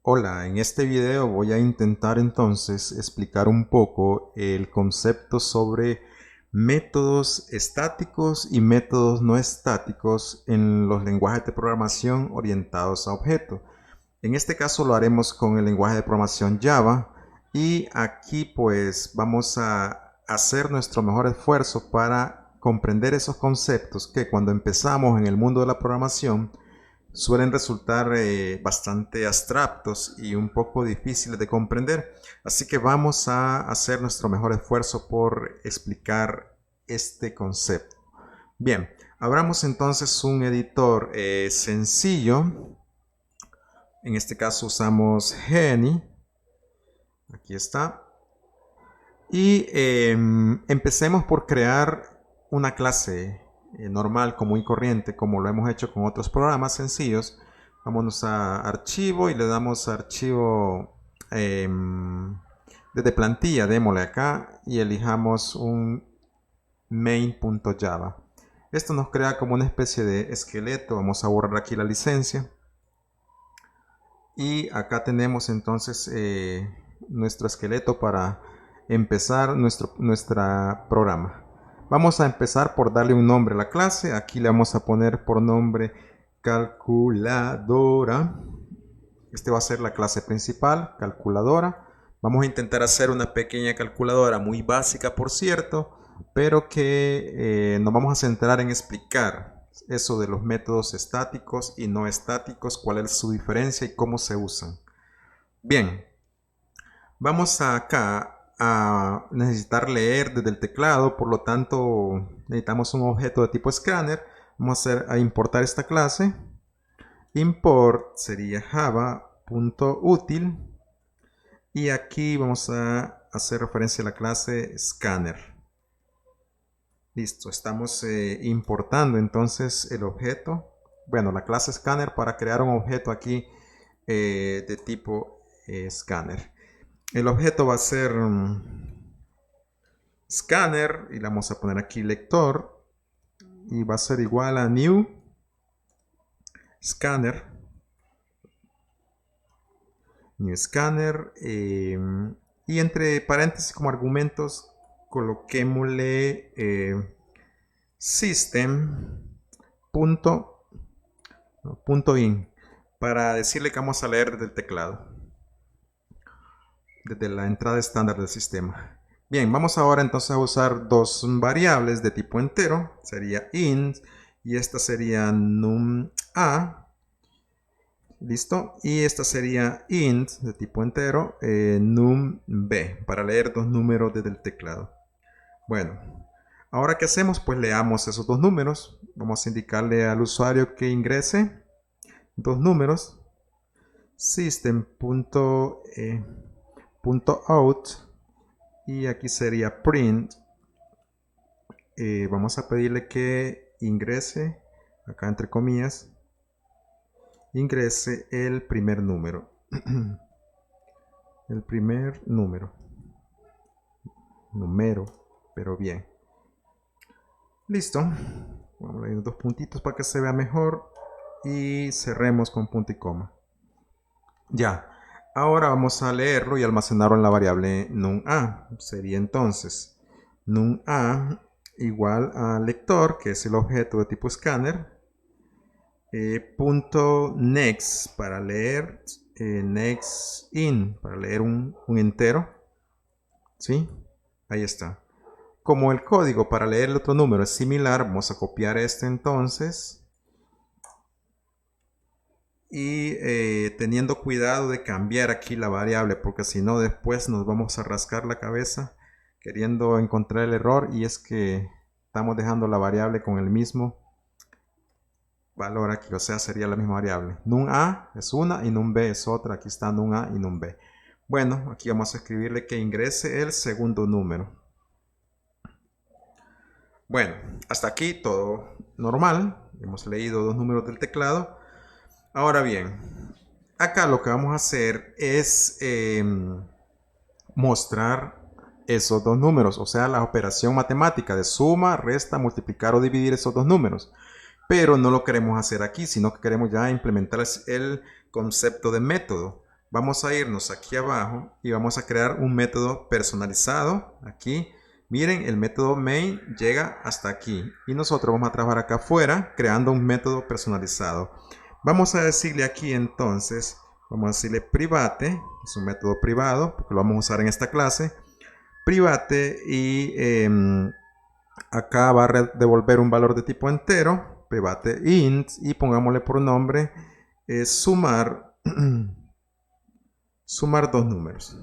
Hola, en este video voy a intentar entonces explicar un poco el concepto sobre métodos estáticos y métodos no estáticos en los lenguajes de programación orientados a objetos. En este caso lo haremos con el lenguaje de programación Java y aquí pues vamos a hacer nuestro mejor esfuerzo para comprender esos conceptos que cuando empezamos en el mundo de la programación suelen resultar bastante abstractos y un poco difíciles de comprender. Así que vamos a hacer nuestro mejor esfuerzo por explicar este concepto. Bien, abramos entonces un editor sencillo. En este caso usamos Geni. Aquí está. Y empecemos por crear una clase normal, común y corriente, como lo hemos hecho con otros programas sencillos. Vámonos a archivo y le damos archivo desde plantilla, démosle acá y elijamos un main.java. Esto nos crea como una especie de esqueleto. Vamos a borrar aquí la licencia. Y acá tenemos entonces nuestro esqueleto para empezar nuestro programa. Vamos a empezar por darle un nombre a la clase. Aquí le vamos a poner por nombre calculadora. Este va a ser la clase principal, calculadora. Vamos a intentar hacer una pequeña calculadora muy básica, por cierto, pero que nos vamos a centrar en explicar eso de los métodos estáticos y no estáticos, cuál es su diferencia y cómo se usan. Bien, vamos acá a necesitar leer desde el teclado, por lo tanto necesitamos un objeto de tipo scanner. Vamos a importar esta clase. Import sería java.util y aquí vamos a hacer referencia a la clase scanner. Listo, estamos importando entonces el objeto, bueno, la clase scanner para crear un objeto aquí de tipo scanner. El objeto va a ser scanner y le vamos a poner aquí lector y va a ser igual a new scanner. New scanner y entre paréntesis como argumentos coloquémosle system.in para decirle que vamos a leer desde el teclado, desde la entrada estándar del sistema. Bien, vamos ahora entonces a usar dos variables de tipo entero, sería int y esta sería num_a. Listo, y esta sería int de tipo entero num_b para leer dos números desde el teclado. Bueno, ahora ¿qué hacemos? Pues leamos esos dos números. Vamos a indicarle al usuario que ingrese dos números, system.out y aquí sería print. Vamos a pedirle que ingrese, acá entre comillas, ingrese el primer número. El primer número, pero bien. Listo. Vamos a ir dos puntitos para que se vea mejor y cerremos con punto y coma. Ya. Ahora vamos a leerlo y almacenarlo en la variable num_a. Sería entonces num_a igual a lector, que es el objeto de tipo scanner, punto next para leer, next in para leer un entero, ¿sí? Ahí está. Como el código para leer el otro número es similar, vamos a copiar este entonces y teniendo cuidado de cambiar aquí la variable, porque si no después nos vamos a rascar la cabeza queriendo encontrar el error, y es que estamos dejando la variable con el mismo valor aquí, o sea, sería la misma variable. num_a es una y num_b es otra. Aquí está num_a y num_b. Bueno, aquí vamos a escribirle que ingrese el segundo número. Bueno, hasta aquí todo normal. Hemos leído dos números del teclado. Ahora bien, acá lo que vamos a hacer es mostrar esos dos números, o sea, la operación matemática de suma, resta, multiplicar o dividir esos dos números. Pero no lo queremos hacer aquí, sino que queremos ya implementar el concepto de método. Vamos a irnos aquí abajo y vamos a crear un método personalizado. Aquí, miren, el método main llega hasta aquí. Y nosotros vamos a trabajar acá afuera creando un método personalizado. Vamos a decirle aquí entonces, vamos a decirle private, es un método privado, porque lo vamos a usar en esta clase. Private y acá va a devolver un valor de tipo entero, private int, y pongámosle por nombre sumar. Sumar dos números.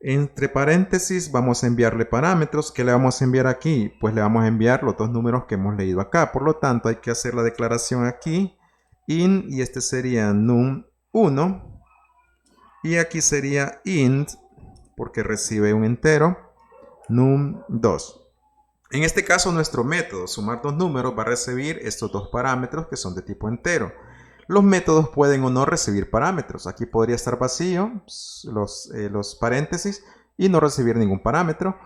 Entre paréntesis vamos a enviarle parámetros. ¿Qué le vamos a enviar aquí? Pues le vamos a enviar los dos números que hemos leído acá. Por lo tanto hay que hacer la declaración aquí. In, y este sería num1. Y aquí sería int, porque recibe un entero, num2. En este caso nuestro método sumar dos números va a recibir estos dos parámetros que son de tipo entero. Los métodos pueden o no recibir parámetros. Aquí podría estar vacío los paréntesis y no recibir ningún parámetro.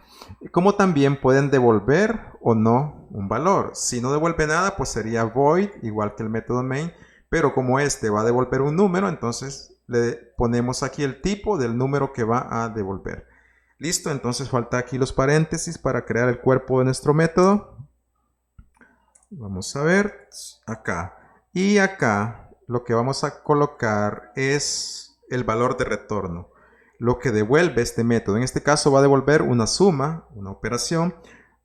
Como también pueden devolver o no un valor. Si no devuelve nada, pues sería void, igual que el método main. Pero como este va a devolver un número, entonces le ponemos aquí el tipo del número que va a devolver. Listo, entonces falta aquí los paréntesis para crear el cuerpo de nuestro método. Vamos a ver acá. Y acá lo que vamos a colocar es el valor de retorno. Lo que devuelve este método. En este caso va a devolver una suma, una operación.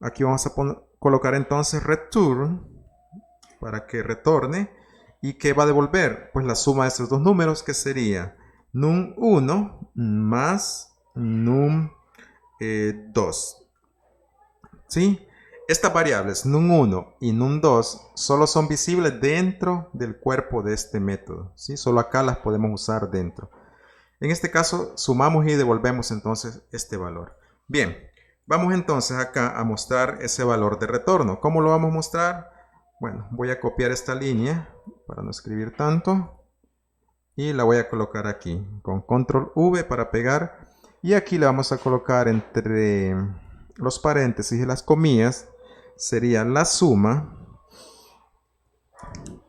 Aquí vamos a colocar entonces return para que retorne. ¿Y qué va a devolver? Pues la suma de estos dos números, que sería num1 más num2. ¿Sí? Estas variables num1 y num2 solo son visibles dentro del cuerpo de este método. ¿Sí? Solo acá las podemos usar dentro. En este caso sumamos y devolvemos entonces este valor. Bien, vamos entonces acá a mostrar ese valor de retorno. ¿Cómo lo vamos a mostrar? Bueno, voy a copiar esta línea para no escribir tanto. Y la voy a colocar aquí con control V para pegar. Y aquí le vamos a colocar entre los paréntesis y las comillas. Sería la suma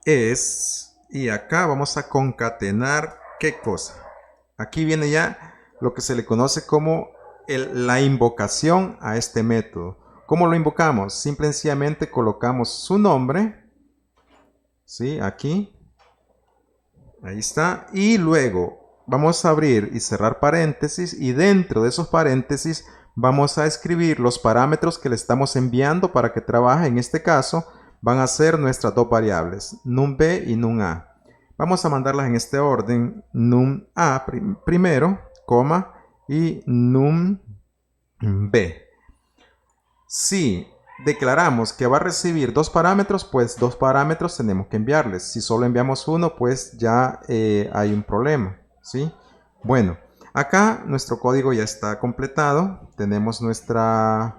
es, y acá vamos a concatenar ¿qué cosa? Aquí viene ya lo que se le conoce como la invocación a este método. ¿Cómo lo invocamos? Simple y sencillamente colocamos su nombre, ¿sí? Aquí, ahí está, y luego vamos a abrir y cerrar paréntesis, y dentro de esos paréntesis vamos a escribir los parámetros que le estamos enviando para que trabaje. En este caso van a ser nuestras dos variables, num_b y num_a. Vamos a mandarlas en este orden, num_a primero, coma, y num_b. Si declaramos que va a recibir dos parámetros, pues dos parámetros tenemos que enviarles. Si solo enviamos uno, pues ya hay un problema, ¿sí? Bueno, acá nuestro código ya está completado. Tenemos nuestra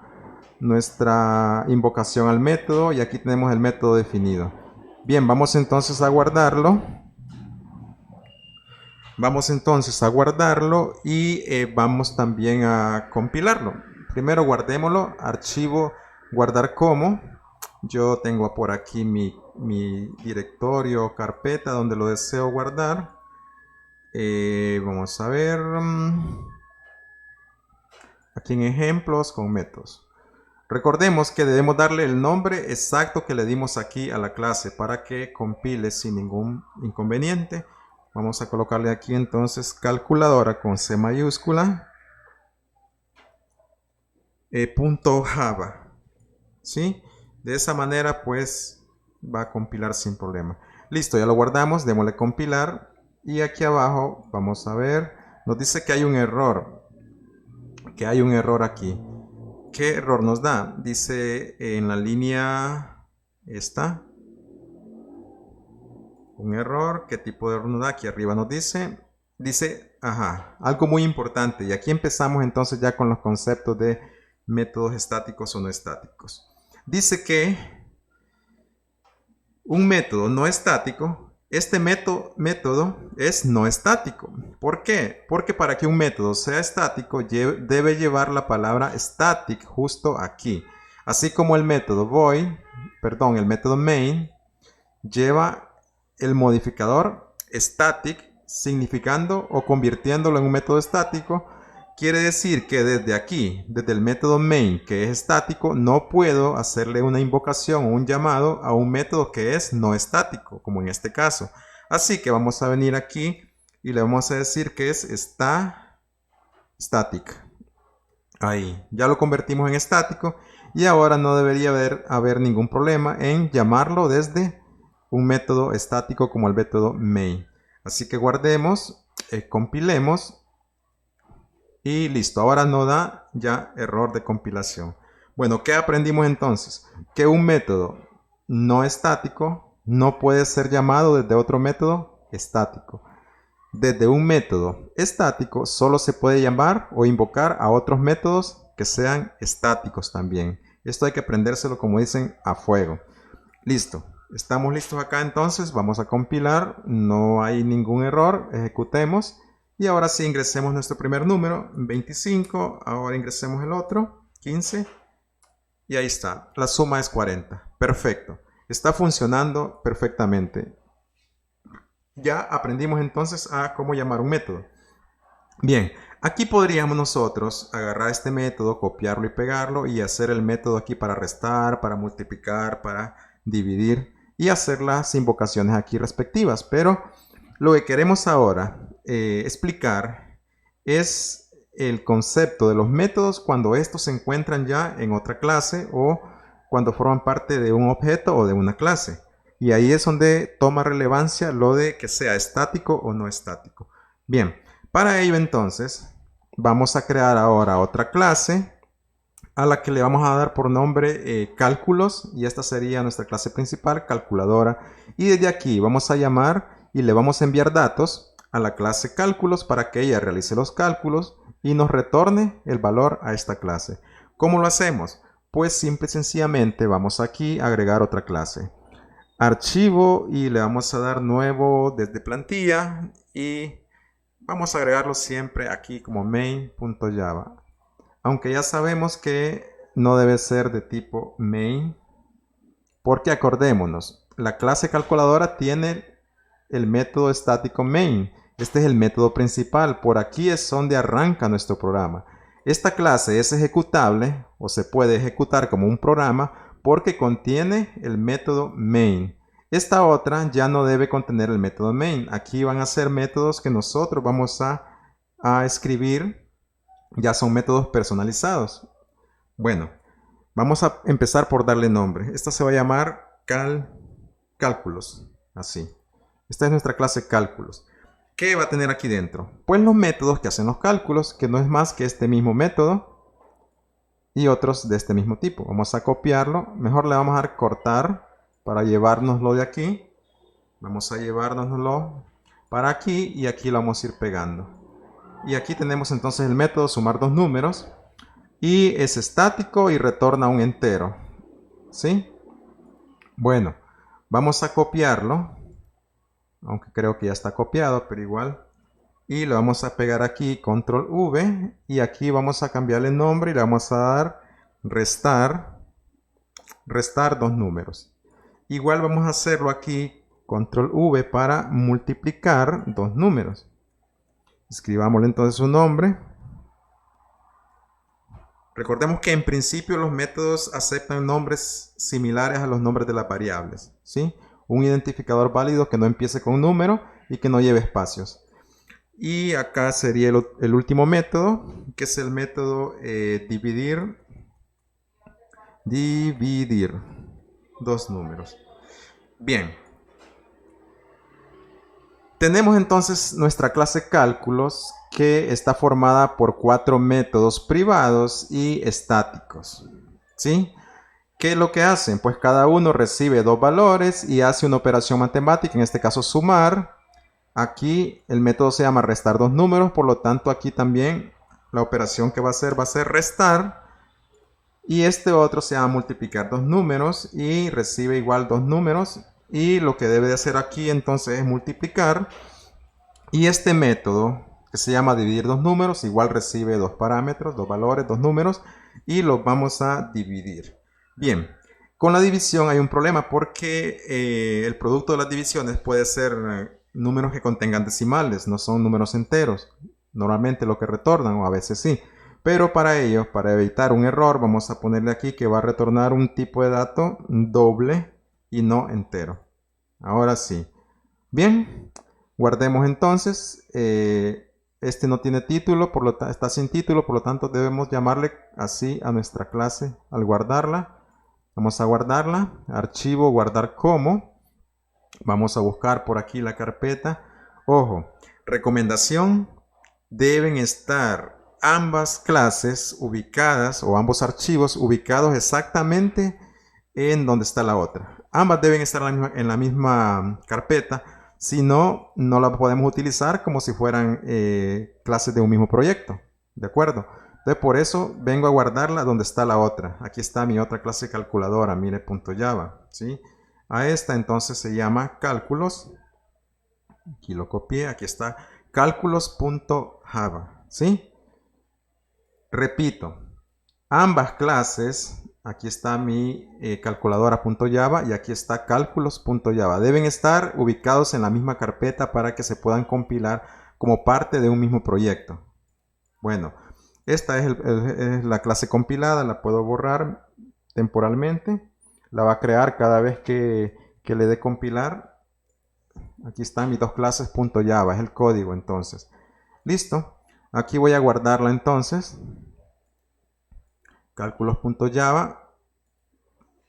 invocación al método y aquí tenemos el método definido. Bien, vamos entonces a guardarlo. Vamos entonces a guardarlo y vamos también a compilarlo. Primero guardémoslo, archivo, guardar como. Yo tengo por aquí mi directorio, carpeta donde lo deseo guardar. Vamos a ver. Aquí en ejemplos con métodos. Recordemos que debemos darle el nombre exacto que le dimos aquí a la clase para que compile sin ningún inconveniente. Vamos a colocarle aquí entonces calculadora con C mayúscula. .java. ¿Sí? De esa manera pues va a compilar sin problema. Listo, ya lo guardamos, démosle compilar. Y aquí abajo vamos a ver, nos dice que hay un error. Que hay un error aquí. ¿Qué error nos da? Dice en la línea esta. Un error. ¿Qué tipo de error nos da? Aquí arriba nos dice, algo muy importante. Y aquí empezamos entonces ya con los conceptos de métodos estáticos o no estáticos. Dice que un método no estático, este método es no estático. ¿Por qué? Porque para que un método sea estático debe llevar la palabra static justo aquí. Así como el método void, el método main lleva el modificador static, significando o convirtiéndolo en un método estático. Quiere decir que desde aquí, desde el método main, que es estático, no puedo hacerle una invocación o un llamado a un método que es no estático, como en este caso. Así que vamos a venir aquí y le vamos a decir que es static. Ahí, ya lo convertimos en estático y ahora no debería haber ningún problema en llamarlo desde un método estático como el método main. Así que guardemos, compilemos. Y listo, ahora no da ya error de compilación. Bueno, ¿qué aprendimos entonces? Que un método no estático no puede ser llamado desde otro método estático. Desde un método estático solo se puede llamar o invocar a otros métodos que sean estáticos también. Esto hay que aprendérselo, como dicen, a fuego. Listo, estamos listos acá entonces, vamos a compilar, no hay ningún error, ejecutemos. Y ahora sí ingresemos nuestro primer número, 25, ahora ingresemos el otro, 15, y ahí está, la suma es 40. Perfecto, está funcionando perfectamente. Ya aprendimos entonces a cómo llamar un método. Bien, aquí podríamos nosotros agarrar este método, copiarlo y pegarlo y hacer el método aquí para restar, para multiplicar, para dividir y hacer las invocaciones aquí respectivas, pero lo que queremos ahora explicar es el concepto de los métodos cuando estos se encuentran ya en otra clase o cuando forman parte de un objeto o de una clase. Y ahí es donde toma relevancia lo de que sea estático o no estático. Bien, para ello entonces vamos a crear ahora otra clase a la que le vamos a dar por nombre cálculos, y esta sería nuestra clase principal, calculadora. Y desde aquí vamos a llamar y le vamos a enviar datos a la clase cálculos para que ella realice los cálculos y nos retorne el valor a esta clase. ¿Cómo lo hacemos? Pues simple y sencillamente vamos aquí a agregar otra clase. Archivo y le vamos a dar nuevo desde plantilla y vamos a agregarlo siempre aquí como main.java. Aunque ya sabemos que no debe ser de tipo main, porque acordémonos, la clase calculadora tiene el método estático main. Este es el método principal, por aquí es donde arranca nuestro programa. Esta clase es ejecutable o se puede ejecutar como un programa porque contiene el método main. Esta otra ya no debe contener el método main. Aquí van a ser métodos que nosotros vamos a escribir. Ya son métodos personalizados. Bueno, vamos a empezar por darle nombre. Esta se va a llamar cálculos. Así. Esta es nuestra clase cálculos. ¿Qué va a tener aquí dentro? Pues los métodos que hacen los cálculos, que no es más que este mismo método y otros de este mismo tipo. Vamos a copiarlo. Mejor le vamos a dar cortar para llevárnoslo de aquí. Vamos a llevárnoslo para aquí y aquí lo vamos a ir pegando. Y aquí tenemos entonces el método sumar dos números y es estático y retorna un entero. ¿Sí? Bueno, vamos a copiarlo, aunque creo que ya está copiado, pero igual. Y lo vamos a pegar aquí, control V, y aquí vamos a cambiarle el nombre y le vamos a dar restar dos números. Igual vamos a hacerlo aquí, control V, para multiplicar dos números. Escribámosle entonces su nombre. Recordemos que en principio los métodos aceptan nombres similares a los nombres de las variables, ¿sí? Un identificador válido que no empiece con un número y que no lleve espacios. Y acá sería el último método, que es el método dividir dos números. Bien. Tenemos entonces nuestra clase cálculos que está formada por 4 métodos privados y estáticos. ¿Sí? ¿Qué es lo que hacen? Pues cada uno recibe dos valores y hace una operación matemática, en este caso sumar. Aquí el método se llama restar dos números, por lo tanto aquí también la operación que va a ser restar. Y este otro se llama multiplicar dos números y recibe igual dos números. Y lo que debe de hacer aquí entonces es multiplicar. Y este método que se llama dividir dos números igual recibe dos parámetros, dos valores, dos números y los vamos a dividir. Bien, Con la división hay un problema porque el producto de las divisiones puede ser números que contengan decimales, no son números enteros. Normalmente lo que retornan, o a veces sí. Pero para ello, para evitar un error, vamos a ponerle aquí que va a retornar un tipo de dato doble y no entero. Ahora sí. Bien, guardemos entonces. Este no tiene título, está sin título, por lo tanto debemos llamarle así a nuestra clase al guardarla. Vamos a guardarla, archivo, guardar como. Vamos a buscar por aquí la carpeta. Ojo, recomendación, deben estar ambas clases ubicadas o ambos archivos ubicados exactamente en donde está la otra. Ambas deben estar en la misma carpeta, si no, no la podemos utilizar como si fueran clases de un mismo proyecto. ¿De acuerdo? Entonces por eso vengo a guardarla donde está la otra. Aquí está mi otra clase calculadora, mire, .java, ¿sí? A esta entonces se llama cálculos. Aquí lo copié, aquí está cálculos.java, ¿sí? Repito, ambas clases, aquí está mi calculadora.java y aquí está cálculos.java. Deben estar ubicados en la misma carpeta para que se puedan compilar como parte de un mismo proyecto. Bueno, esta es la clase compilada, la puedo borrar temporalmente. La va a crear cada vez que le dé compilar. Aquí están mis dos clases .java, es el código entonces. Listo. Aquí voy a guardarla entonces. Cálculos.java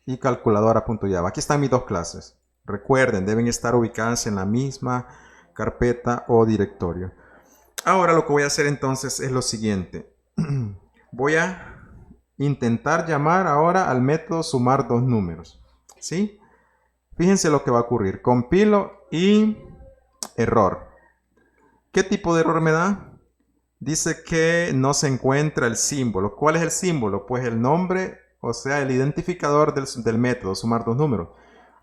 y calculadora.java. Aquí están mis dos clases. Recuerden, deben estar ubicadas en la misma carpeta o directorio. Ahora lo que voy a hacer entonces es lo siguiente. Voy a intentar llamar ahora al método sumar dos números. ¿Sí? Fíjense lo que va a ocurrir. Compilo y error. ¿Qué tipo de error me da? Dice que no se encuentra el símbolo. ¿Cuál es el símbolo? Pues el nombre, o sea, el identificador del método sumar dos números.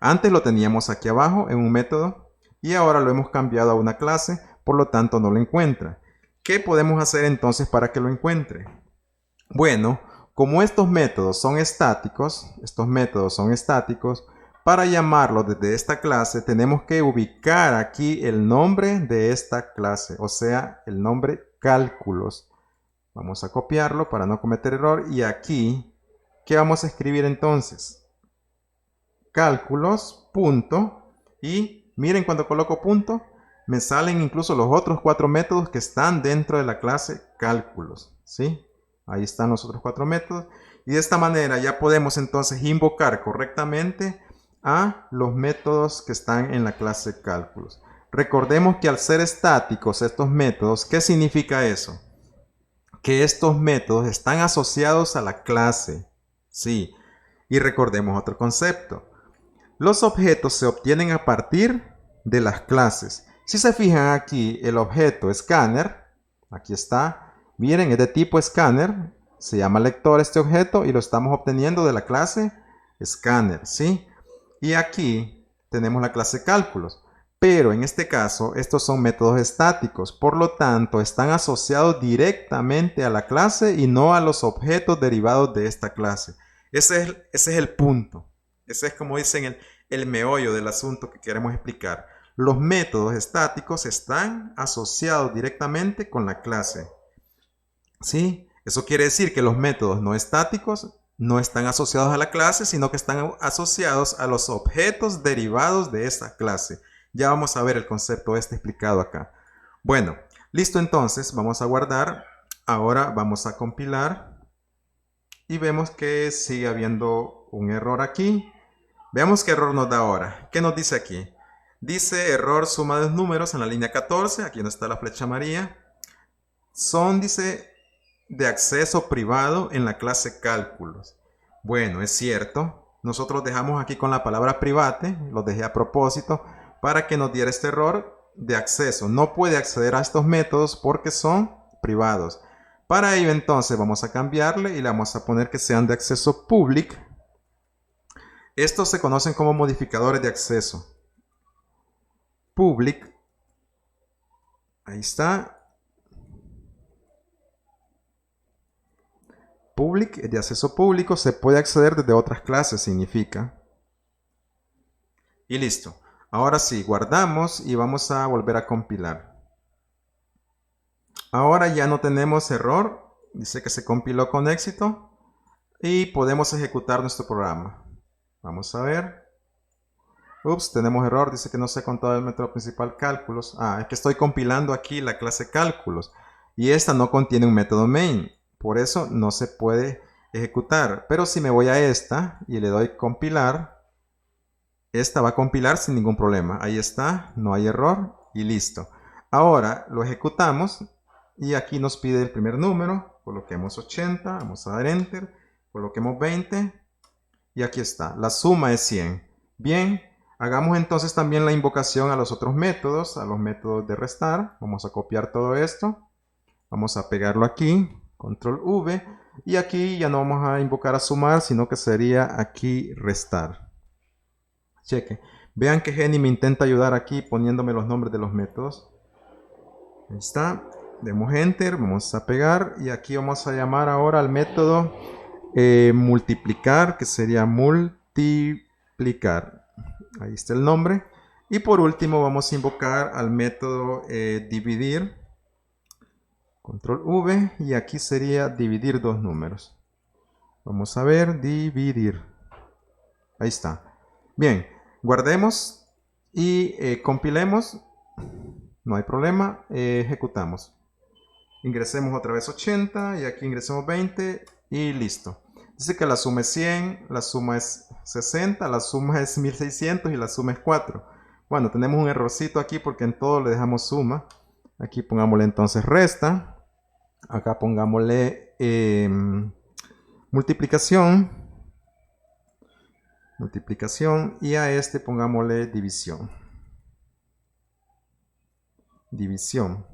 Antes lo teníamos aquí abajo en un método y ahora lo hemos cambiado a una clase, por lo tanto no lo encuentra. ¿Qué podemos hacer entonces para que lo encuentre? Bueno, como estos métodos son estáticos, para llamarlos desde esta clase tenemos que ubicar aquí el nombre de esta clase, o sea, el nombre cálculos. Vamos a copiarlo para no cometer error y aquí, ¿qué vamos a escribir entonces? Cálculos, punto, y miren cuando coloco punto, me salen incluso los otros 4 métodos que están dentro de la clase cálculos, ¿sí? Ahí están los otros 4 métodos y de esta manera ya podemos entonces invocar correctamente a los métodos que están en la clase cálculos. Recordemos que al ser estáticos estos métodos, ¿qué significa eso? Que estos métodos están asociados a la clase, ¿sí? Y recordemos otro concepto. Los objetos se obtienen a partir de las clases. Si se fijan aquí, el objeto escáner, aquí está, miren, es de tipo escáner, se llama lector este objeto y lo estamos obteniendo de la clase escáner, ¿sí? Y aquí tenemos la clase cálculos, pero en este caso estos son métodos estáticos, por lo tanto están asociados directamente a la clase y no a los objetos derivados de esta clase. Ese es el punto. Ese es, como dicen, el meollo del asunto que queremos explicar. Los métodos estáticos están asociados directamente con la clase. ¿Sí? Eso quiere decir que los métodos no estáticos no están asociados a la clase, sino que están asociados a los objetos derivados de esa clase. Ya vamos a ver el concepto este explicado acá. Bueno, listo entonces, vamos a guardar. Ahora vamos a compilar y vemos que sigue habiendo un error aquí. Veamos qué error nos da ahora. ¿Qué nos dice aquí? Dice error suma de números en la línea 14, aquí donde está la flecha amarilla. Son, dice, de acceso privado en la clase cálculos. Bueno, es cierto. Nosotros dejamos aquí con la palabra private, lo dejé a propósito, para que nos diera este error de acceso. No puede acceder a estos métodos porque son privados. Para ello entonces vamos a cambiarle y le vamos a poner que sean de acceso público. Estos se conocen como modificadores de acceso. Public. Ahí está. public es de acceso público, se puede acceder desde otras clases, significa. Y listo. Ahora sí, guardamos y vamos a volver a compilar. Ahora ya no tenemos error, dice que se compiló con éxito y podemos ejecutar nuestro programa. Vamos a ver. Ups, tenemos error, dice que no se ha contado el método principal cálculos. Es que estoy compilando aquí la clase cálculos y esta no contiene un método main, por eso no se puede ejecutar. Pero si me voy a esta y le doy compilar, esta va a compilar sin ningún problema. Ahí está, no hay error y listo. Ahora lo ejecutamos y aquí nos pide el primer número, coloquemos 80, vamos a dar enter, coloquemos 20 y aquí está, la suma es 100. Bien, hagamos entonces también la invocación a los otros métodos, a los métodos de restar. Vamos a copiar todo esto, vamos a pegarlo aquí, control V, y aquí ya no vamos a invocar a sumar, sino que sería aquí restar. Cheque, vean que Geni me intenta ayudar aquí poniéndome los nombres de los métodos. Ahí está, demos enter, vamos a pegar y aquí vamos a llamar ahora al método multiplicar, que sería multiplicar. Ahí está el nombre. Y por último vamos a invocar al método dividir, control V, y aquí sería dividir dos números. Vamos a ver, dividir. Ahí está. Bien, guardemos y compilemos. No hay problema, ejecutamos. Ingresemos otra vez 80 y aquí ingresemos 20 y listo. Dice que la suma es 100, la suma es 60, la suma es 1600 y la suma es 4. Bueno, tenemos un errorcito aquí porque en todo le dejamos suma. Aquí pongámosle entonces resta. Acá pongámosle multiplicación. Multiplicación y a este pongámosle división. División.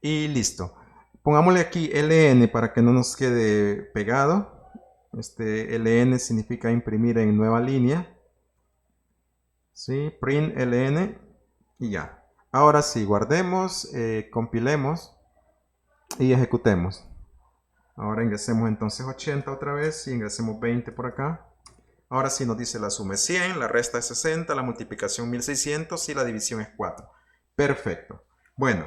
Y listo. Pongámosle aquí ln para que no nos quede pegado. Este ln significa imprimir en nueva línea. ¿Sí? Print ln y ya. Ahora sí, guardemos, compilemos y ejecutemos. Ahora ingresemos entonces 80 otra vez y ingresemos 20 por acá. Ahora sí nos dice la suma es 100, la resta es 60, la multiplicación 1600 y la división es 4. Perfecto. Bueno,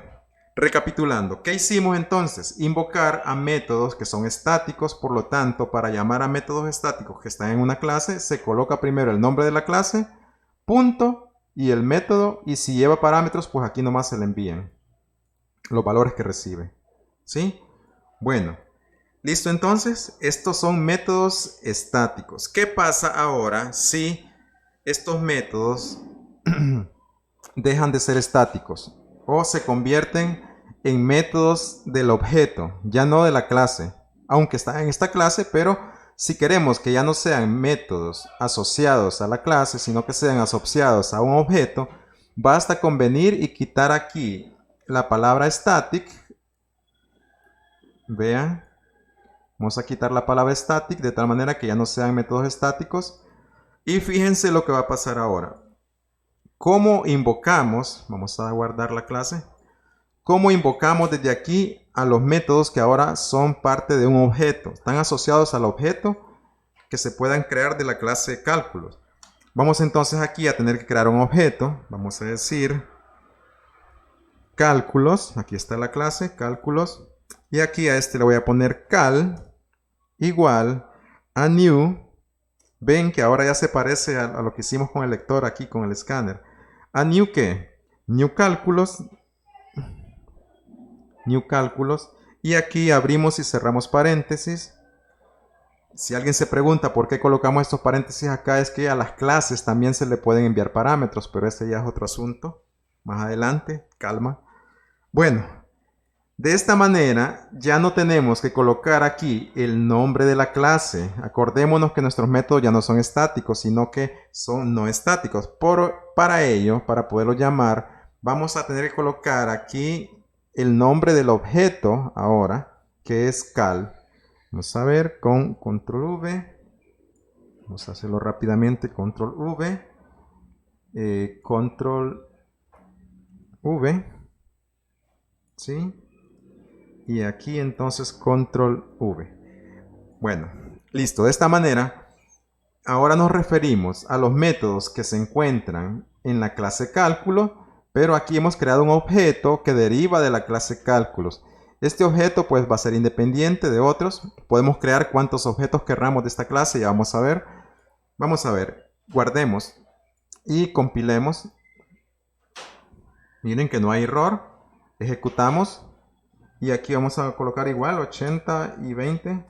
recapitulando, ¿qué hicimos entonces? Invocar a métodos que son estáticos, por lo tanto, para llamar a métodos estáticos que están en una clase, se coloca primero el nombre de la clase, punto, y el método, y si lleva parámetros, pues aquí nomás se le envían los valores que recibe. ¿Sí? Bueno, listo entonces, estos son métodos estáticos. ¿Qué pasa ahora si estos métodos dejan de ser estáticos o se convierten en métodos del objeto, ya no de la clase, aunque están en esta clase, pero si queremos que ya no sean métodos asociados a la clase, sino que sean asociados a un objeto, basta con venir y quitar aquí la palabra static. Vean, vamos a quitar la palabra static de tal manera que ya no sean métodos estáticos. Y fíjense lo que va a pasar ahora. ¿Cómo invocamos? Vamos a guardar la clase. ¿Cómo invocamos desde aquí a los métodos que ahora son parte de un objeto? Están asociados al objeto que se puedan crear de la clase cálculos. Vamos entonces aquí a tener que crear un objeto. Vamos a decir cálculos. Aquí está la clase cálculos. Y aquí a este le voy a poner cal igual a new. Ven que ahora ya se parece a lo que hicimos con el lector aquí con el escáner. ¿A new qué? New cálculos. New cálculos. Y aquí abrimos y cerramos paréntesis. Si alguien se pregunta por qué colocamos estos paréntesis acá, es que a las clases también se le pueden enviar parámetros, pero este ya es otro asunto. Más adelante, calma. Bueno, de esta manera ya no tenemos que colocar aquí el nombre de la clase. Acordémonos que nuestros métodos ya no son estáticos, sino que son no estáticos. Para ello, para poderlo llamar, vamos a tener que colocar aquí el nombre del objeto ahora, que es cal. Vamos a ver con control V. Vamos a hacerlo rápidamente. Control V. Control V. ¿Sí? Y aquí entonces control V. Bueno, listo. De esta manera, ahora nos referimos a los métodos que se encuentran en la clase cálculo, pero aquí hemos creado un objeto que deriva de la clase cálculos. Este objeto pues va a ser independiente de otros. Podemos crear cuantos objetos querramos de esta clase, ya vamos a ver. Vamos a ver, guardemos y compilemos. Miren que no hay error. Ejecutamos y aquí vamos a colocar igual 80 y 20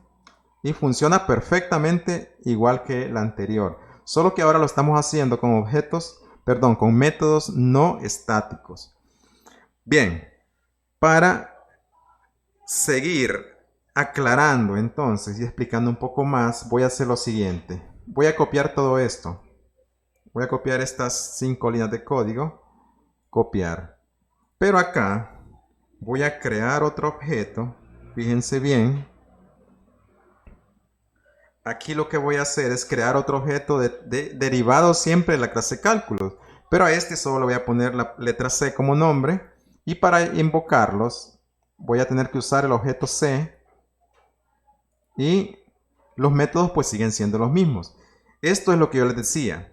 y funciona perfectamente igual que la anterior. Solo que ahora lo estamos haciendo con objetos, perdón, con métodos no estáticos. Bien, para seguir aclarando entonces y explicando un poco más, voy a hacer lo siguiente. Voy a copiar todo esto. Voy a copiar estas 5 líneas de código. Copiar. Pero acá voy a crear otro objeto. Fíjense bien. Aquí lo que voy a hacer es crear otro objeto derivado siempre de la clase cálculos. Pero a este solo le voy a poner la letra C como nombre. Y para invocarlos voy a tener que usar el objeto C. Y los métodos pues siguen siendo los mismos. Esto es lo que yo les decía.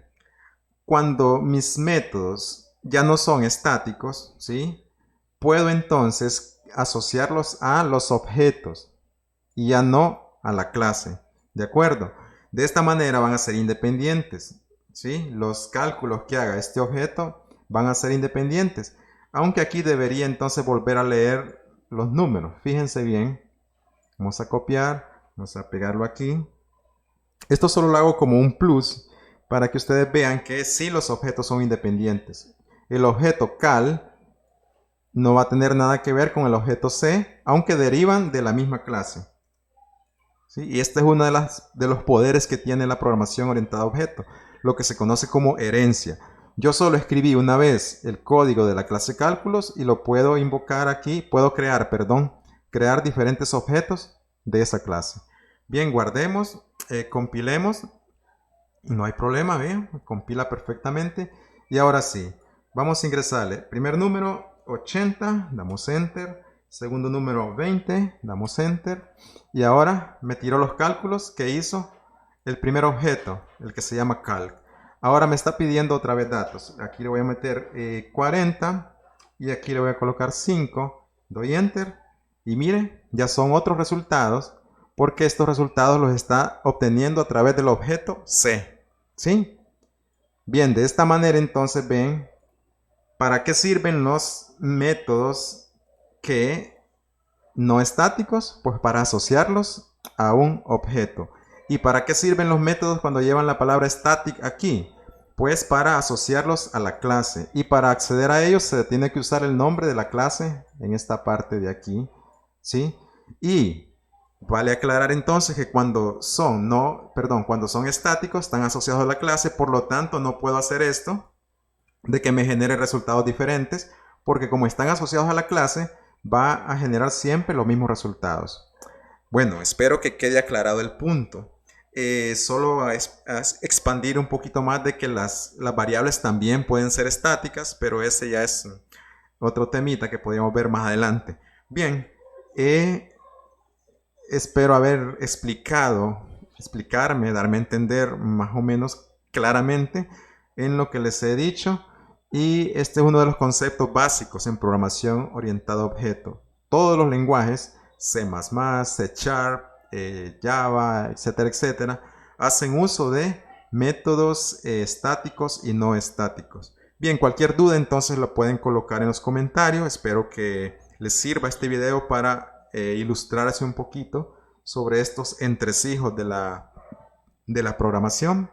Cuando mis métodos ya no son estáticos, ¿sí? Puedo entonces asociarlos a los objetos y ya no a la clase. ¿De acuerdo? De esta manera van a ser independientes, ¿sí? Los cálculos que haga este objeto van a ser independientes. Aunque aquí debería entonces volver a leer los números. Fíjense bien. Vamos a copiar. Vamos a pegarlo aquí. Esto solo lo hago como un plus para que ustedes vean que sí los objetos son independientes. El objeto cal no va a tener nada que ver con el objeto C, aunque derivan de la misma clase. ¿Sí? Y este es uno de los poderes que tiene la programación orientada a objetos, lo que se conoce como herencia. Yo solo escribí una vez el código de la clase cálculos y lo puedo invocar aquí, puedo crear diferentes objetos de esa clase. Bien, guardemos, compilemos, no hay problema, vean, compila perfectamente. Y ahora sí, vamos a ingresarle, primer número 80, damos enter, segundo número 20, damos enter. Y ahora me tiró los cálculos que hizo el primer objeto, el que se llama calc. Ahora me está pidiendo otra vez datos. Aquí le voy a meter 40 y aquí le voy a colocar 5. Doy enter y mire, ya son otros resultados porque estos resultados los está obteniendo a través del objeto C. ¿Sí? Bien, de esta manera entonces ven para qué sirven los métodos que no estáticos, pues para asociarlos a un objeto. ¿Y para qué sirven los métodos cuando llevan la palabra static aquí? Pues para asociarlos a la clase. Y para acceder a ellos se tiene que usar el nombre de la clase en esta parte de aquí. ¿Sí? Y vale aclarar entonces que cuando son estáticos están asociados a la clase, por lo tanto no puedo hacer esto de que me genere resultados diferentes, porque como están asociados a la clase, va a generar siempre los mismos resultados. Bueno, espero que quede aclarado el punto. Solo a expandir un poquito más de que las variables también pueden ser estáticas, pero ese ya es otro temita que podríamos ver más adelante. Bien, espero haber darme a entender más o menos claramente en lo que les he dicho. Y este es uno de los conceptos básicos en programación orientada a objetos. Todos los lenguajes, C++, C Sharp, Java, etcétera, etcétera, hacen uso de métodos estáticos y no estáticos. Bien, cualquier duda entonces lo pueden colocar en los comentarios. Espero que les sirva este video para ilustrarse un poquito sobre estos entresijos de la programación.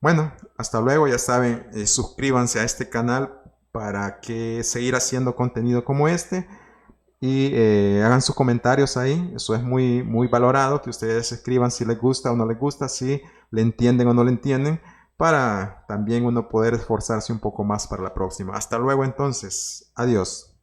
Bueno, hasta luego, ya saben, suscríbanse a este canal para que seguir haciendo contenido como este y hagan sus comentarios ahí. Eso es muy, muy valorado, que ustedes escriban si les gusta o no les gusta, si le entienden o no le entienden, para también uno poder esforzarse un poco más para la próxima. Hasta luego entonces, adiós.